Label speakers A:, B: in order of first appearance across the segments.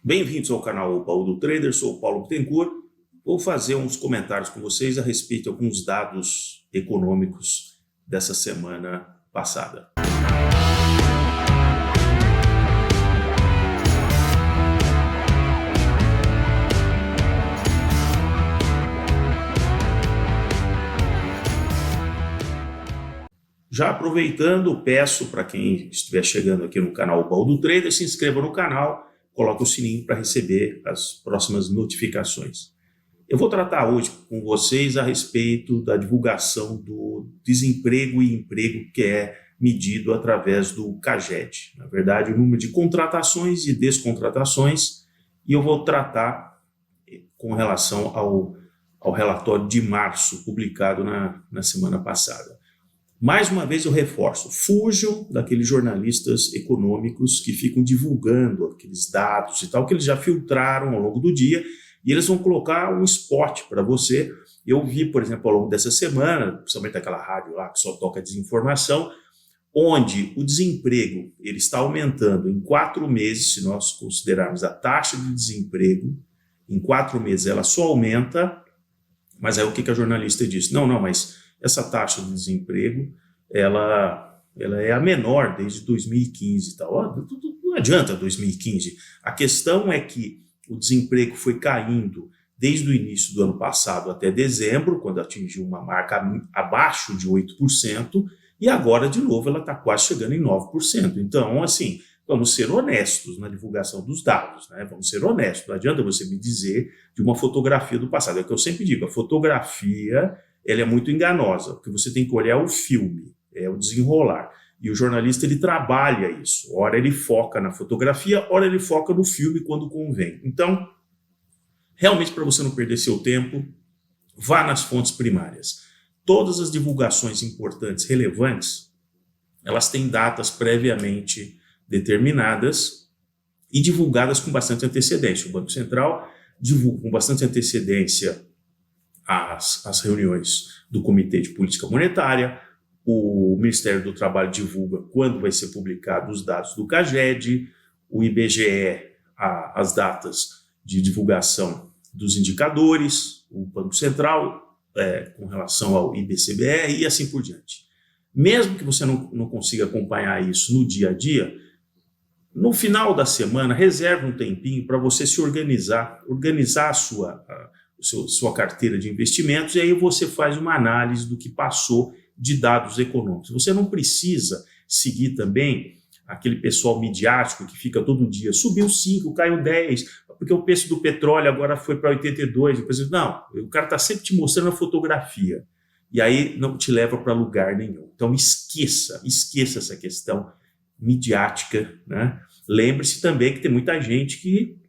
A: Bem-vindos ao canal O Baú do Trader, sou o Paulo Bittencourt. Vou fazer uns comentários com vocês a respeito de alguns dados econômicos dessa semana passada. Já aproveitando, peço para quem estiver chegando aqui no canal O Baú do Trader, se inscreva no canal, coloque o sininho para receber as próximas notificações. Eu vou tratar hoje com vocês a respeito da divulgação do desemprego e emprego que é medido através do CAGED. Na verdade, o número de contratações e descontratações, e eu vou tratar com relação ao relatório de março, publicado na semana passada. Mais uma vez eu reforço, fujam daqueles jornalistas econômicos que ficam divulgando aqueles dados e tal, que eles já filtraram ao longo do dia, e eles vão colocar um spot para você. Eu vi, por exemplo, ao longo dessa semana, principalmente aquela rádio lá que só toca desinformação, onde o desemprego ele está aumentando em 4 meses, se nós considerarmos a taxa de desemprego, em 4 meses ela só aumenta, mas aí o que a jornalista disse? Não, mas essa taxa de desemprego, ela é a menor desde 2015 e tal. Não adianta 2015. A questão é que o desemprego foi caindo desde o início do ano passado até dezembro, quando atingiu uma marca abaixo de 8%, e agora, de novo, ela está quase chegando em 9%. Então, assim, vamos ser honestos na divulgação dos dados, né? Vamos ser honestos. Não adianta você me dizer de uma fotografia do passado. É o que eu sempre digo, a fotografia ela é muito enganosa, porque você tem que olhar o filme, o desenrolar. E o jornalista, ele trabalha isso. Ora ele foca na fotografia, ora ele foca no filme quando convém. Então, realmente, para você não perder seu tempo, vá nas fontes primárias. Todas as divulgações importantes, relevantes, elas têm datas previamente determinadas e divulgadas com bastante antecedência. O Banco Central divulga com bastante antecedência as reuniões do Comitê de Política Monetária, o Ministério do Trabalho divulga quando vai ser publicado os dados do CAGED, o IBGE as datas de divulgação dos indicadores, o Banco Central com relação ao IBCBR e assim por diante. Mesmo que você não consiga acompanhar isso no dia a dia, no final da semana, reserve um tempinho para você se organizar a sua carteira de investimentos, e aí você faz uma análise do que passou de dados econômicos. Você não precisa seguir também aquele pessoal midiático que fica todo dia, subiu 5, caiu 10, porque o preço do petróleo agora foi para 82. Depois, não, o cara está sempre te mostrando a fotografia, e aí não te leva para lugar nenhum. Então esqueça essa questão midiática, né? Lembre-se também que tem muita gente que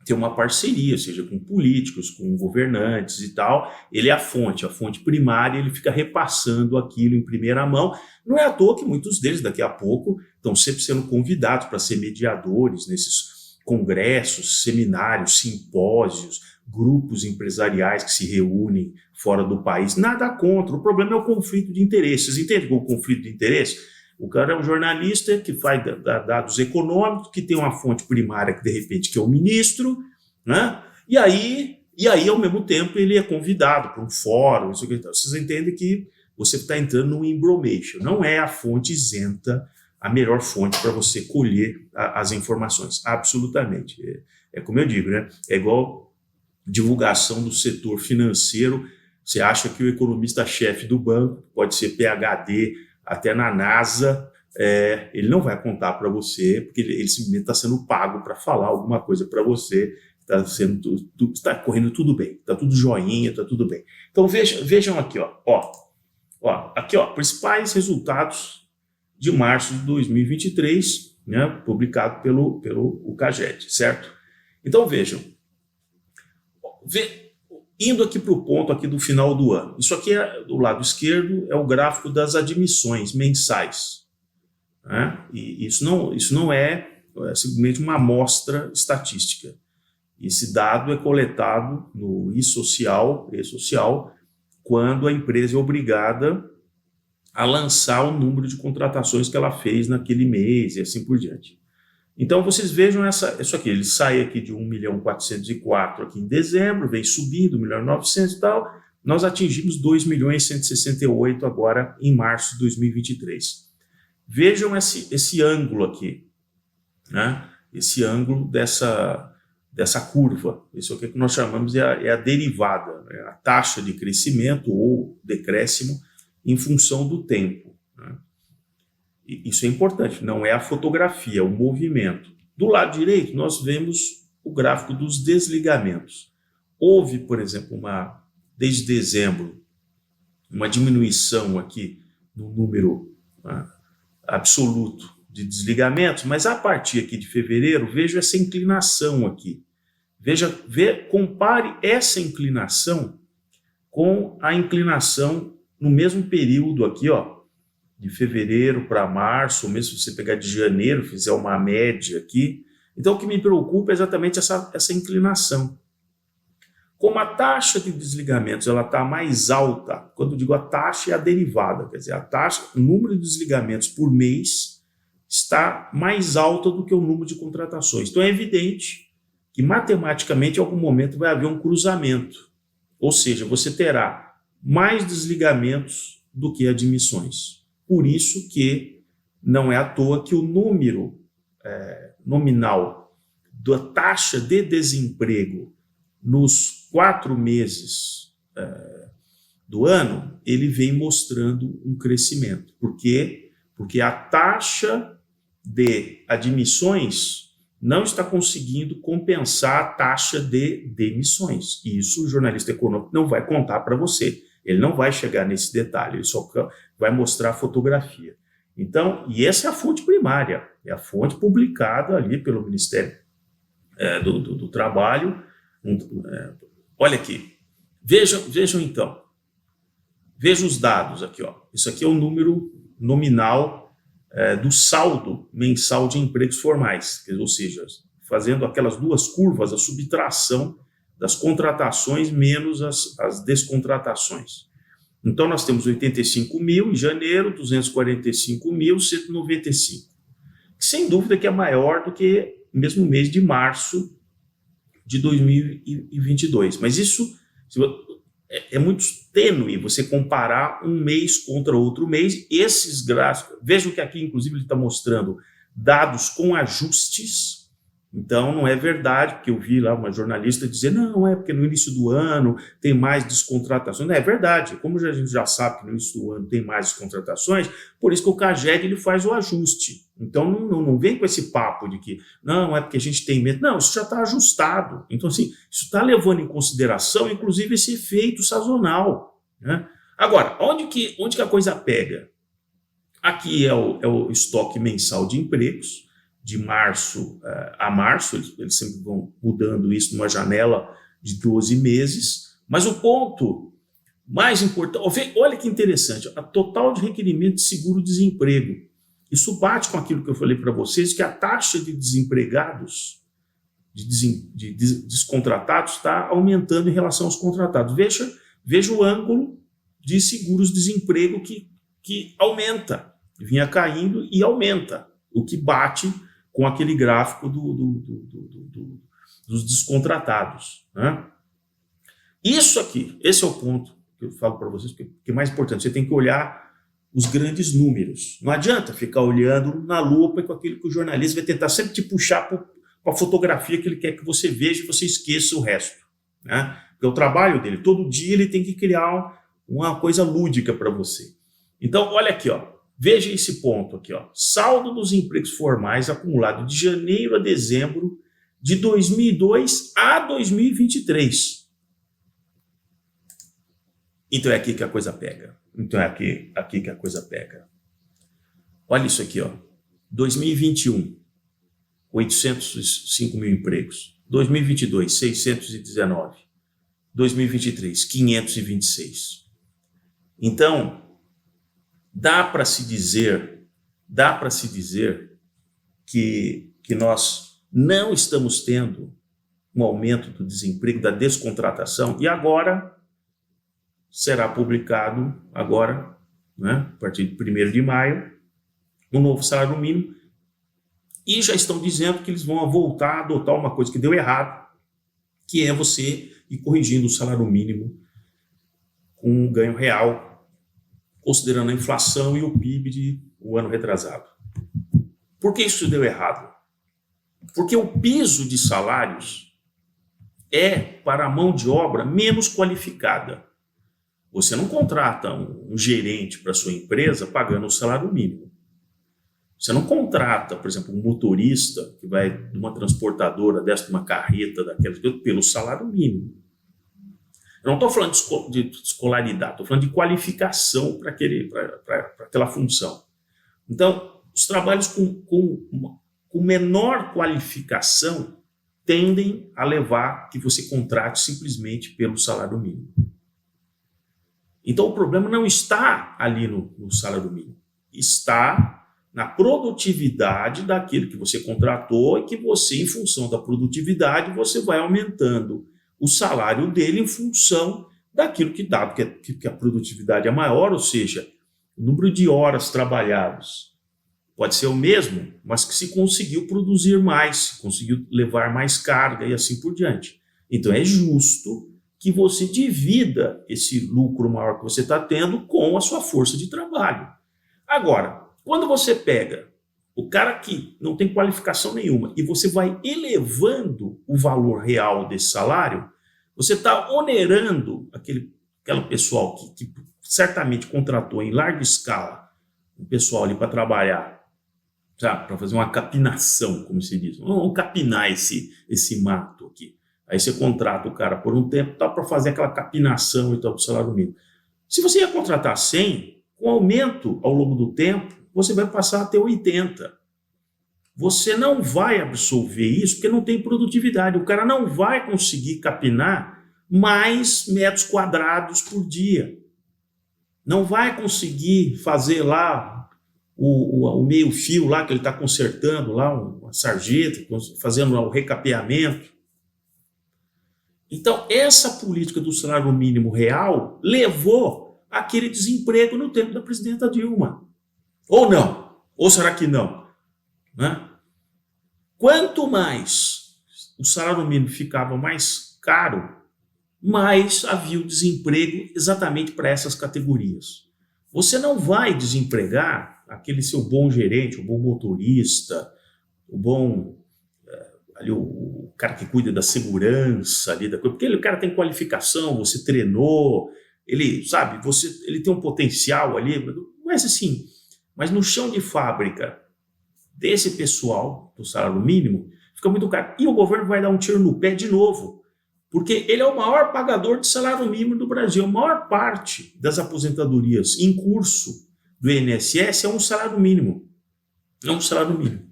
A: tem uma parceria, seja com políticos, com governantes e tal. Ele é a fonte primária, ele fica repassando aquilo em primeira mão. Não é à toa que muitos deles daqui a pouco estão sempre sendo convidados para ser mediadores nesses congressos, seminários, simpósios, grupos empresariais que se reúnem fora do país. Nada contra, o problema é o conflito de interesses. Vocês entendem qual é o conflito de interesse? O cara é um jornalista que faz dados econômicos, que tem uma fonte primária que, de repente, que é o ministro, né? E aí, ao mesmo tempo, ele é convidado para um fórum, isso aqui. Vocês entendem que você está entrando no embromation. Não é a fonte isenta a melhor fonte para você colher as informações, absolutamente. É como eu digo, né? É igual divulgação do setor financeiro. Você acha que o economista-chefe do banco pode ser PhD, até na NASA, ele não vai contar para você, porque ele simplesmente está sendo pago para falar alguma coisa para você, está correndo tudo bem, está tudo joinha, está tudo bem. Então vejam aqui, aqui, principais resultados de março de 2023, né, publicado pelo CAGED, certo? Então vejam, indo aqui para o ponto aqui do final do ano. Isso aqui, do lado esquerdo, é o gráfico das admissões mensais, né? E isso não é simplesmente uma amostra estatística. Esse dado é coletado no e-social, quando a empresa é obrigada a lançar o número de contratações que ela fez naquele mês e assim por diante. Então, vocês vejam isso aqui, ele sai aqui de 1.404.000 aqui em dezembro, vem subindo, 1.900.000 e tal, nós atingimos 2.168.000 agora em março de 2023. Vejam esse ângulo aqui, né? Esse ângulo dessa curva. Isso aqui que nós chamamos é a derivada, né? A taxa de crescimento ou decréscimo em função do tempo, né? E isso é importante, não é a fotografia, é o movimento. Do lado direito, nós vemos o gráfico dos desligamentos. Houve, por exemplo, desde dezembro, uma diminuição aqui no número absoluto de desligamentos, mas a partir aqui de fevereiro, vejo essa inclinação aqui. Compare essa inclinação com a inclinação no mesmo período aqui, ó, de fevereiro para março, ou mesmo se você pegar de janeiro, fizer uma média aqui. Então, o que me preocupa é exatamente essa inclinação. Como a taxa de desligamentos está mais alta, quando eu digo a taxa é a derivada, quer dizer, o número de desligamentos por mês está mais alta do que o número de contratações. Então, é evidente que matematicamente, em algum momento, vai haver um cruzamento. Ou seja, você terá mais desligamentos do que admissões. Por isso que não é à toa que o número nominal da taxa de desemprego nos 4 meses do ano, ele vem mostrando um crescimento. Por quê? Porque a taxa de admissões não está conseguindo compensar a taxa de demissões. E isso o jornalista econômico não vai contar para você. Ele não vai chegar nesse detalhe, ele só vai mostrar a fotografia. Então, e essa é a fonte primária, é a fonte publicada ali pelo Ministério do Trabalho. Olha aqui, vejam então, vejam os dados aqui, ó. Isso aqui é o número nominal do saldo mensal de empregos formais, ou seja, fazendo aquelas duas curvas, a subtração das contratações menos as descontratações. Então, nós temos 85 mil em janeiro, 245.195, que sem dúvida que é maior do que o mesmo mês de março de 2022. Mas isso é muito tênue você comparar um mês contra outro mês. Esses gráficos, vejam que aqui, inclusive, ele está mostrando dados com ajustes. Então, não é verdade, porque eu vi lá uma jornalista dizer, não, é porque no início do ano tem mais descontratações. Não é verdade, como a gente já sabe que no início do ano tem mais descontratações, por isso que o CAGED ele faz o ajuste. Então, não vem com esse papo de que, não, é porque a gente tem medo. Não, isso já está ajustado. Então, assim, isso está levando em consideração, inclusive, esse efeito sazonal, né? Agora, onde que a coisa pega? Aqui é o estoque mensal de empregos, de março a março, eles sempre vão mudando isso numa janela de 12 meses, mas o ponto mais importante, olha que interessante, a total de requerimento de seguro-desemprego, isso bate com aquilo que eu falei para vocês, que a taxa de desempregados, de descontratados, está aumentando em relação aos contratados. Veja o ângulo de seguros-desemprego que aumenta, vinha caindo e aumenta, o que bate com aquele gráfico dos descontratados, né? Isso aqui, esse é o ponto que eu falo para vocês, que é mais importante. Você tem que olhar os grandes números. Não adianta ficar olhando na lupa com aquilo que o jornalista vai tentar sempre te puxar para a fotografia que ele quer que você veja e você esqueça o resto, né? Porque o trabalho dele, todo dia ele tem que criar uma coisa lúdica para você. Então, olha aqui, ó. Veja esse ponto aqui, ó. Saldo dos empregos formais acumulado de janeiro a dezembro de 2002 a 2023. Então é aqui que a coisa pega. Que a coisa pega. Olha isso aqui, ó. 2021, 805 mil empregos. 2022, 619. 2023, 526. Então, dá para se dizer que nós não estamos tendo um aumento do desemprego, da descontratação, e agora será publicado, né, a partir de 1º de maio, um novo salário mínimo, E já estão dizendo que eles vão voltar a adotar uma coisa que deu errado, que é você ir corrigindo o salário mínimo com um ganho real, considerando a inflação e o PIB do ano retrasado. Por que isso deu errado? Porque o piso de salários é para a mão de obra menos qualificada. Você não contrata um gerente para sua empresa pagando o salário mínimo. Você não contrata, por exemplo, um motorista que vai de uma transportadora, desce de uma carreta daquelas pelo salário mínimo. Eu não estou falando de escolaridade, estou falando de qualificação para aquela função. Então, os trabalhos com menor qualificação tendem a levar que você contrate simplesmente pelo salário mínimo. Então, o problema não está ali no salário mínimo, está na produtividade daquilo que você contratou e que você, em função da produtividade, você vai aumentando o salário dele em função daquilo que dá, porque a produtividade é maior, ou seja, o número de horas trabalhadas pode ser o mesmo, mas que se conseguiu produzir mais, conseguiu levar mais carga e assim por diante. Então é justo que você divida esse lucro maior que você está tendo com a sua força de trabalho. Agora, quando você pega o cara que não tem qualificação nenhuma e você vai elevando o valor real desse salário, você está onerando aquele pessoal que certamente contratou em larga escala um pessoal ali para trabalhar, para fazer uma capinação, como se diz. Vamos capinar esse mato aqui. Aí você contrata o cara por um tempo para fazer aquela capinação e tal do salário mínimo. Se você ia contratar 100, com aumento ao longo do tempo, você vai passar a ter 80. Você não vai absorver isso porque não tem produtividade. O cara não vai conseguir capinar mais metros quadrados por dia. Não vai conseguir fazer lá o meio fio lá que ele está consertando, lá uma sarjeta, fazendo lá o recapeamento. Então, essa política do salário mínimo real levou àquele desemprego no tempo da presidenta Dilma. Ou não? Ou será que não? Né? Quanto mais o salário mínimo ficava mais caro, mais havia o desemprego exatamente para essas categorias. Você não vai desempregar aquele seu bom gerente, o bom motorista, o bom ali o cara que cuida da segurança ali da coisa, porque o cara tem qualificação, você treinou, ele sabe, ele tem um potencial ali, mas assim, mas no chão de fábrica desse pessoal do salário mínimo fica muito caro. E o governo vai dar um tiro no pé de novo, porque ele é o maior pagador de salário mínimo do Brasil. A maior parte das aposentadorias em curso do INSS é um salário mínimo. É um salário mínimo.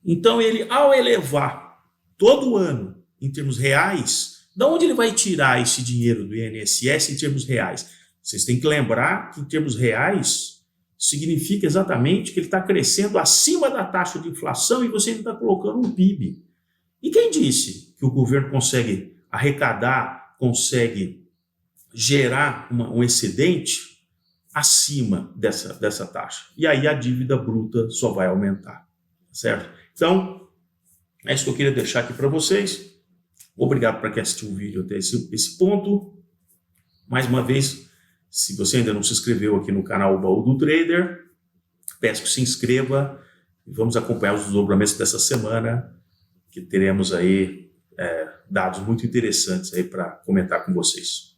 A: Então, ele, ao elevar todo ano em termos reais, de onde ele vai tirar esse dinheiro do INSS em termos reais? Vocês têm que lembrar que, em termos reais, significa exatamente que ele está crescendo acima da taxa de inflação e você ainda está colocando um PIB. E quem disse que o governo consegue arrecadar, consegue gerar um excedente acima dessa taxa? E aí a dívida bruta só vai aumentar, certo? Então, é isso que eu queria deixar aqui para vocês. Obrigado para quem assistiu o vídeo até esse ponto. Mais uma vez, se você ainda não se inscreveu aqui no canal Baú do Trader, peço que se inscreva e vamos acompanhar os desdobramentos dessa semana, que teremos aí dados muito interessantes aí para comentar com vocês.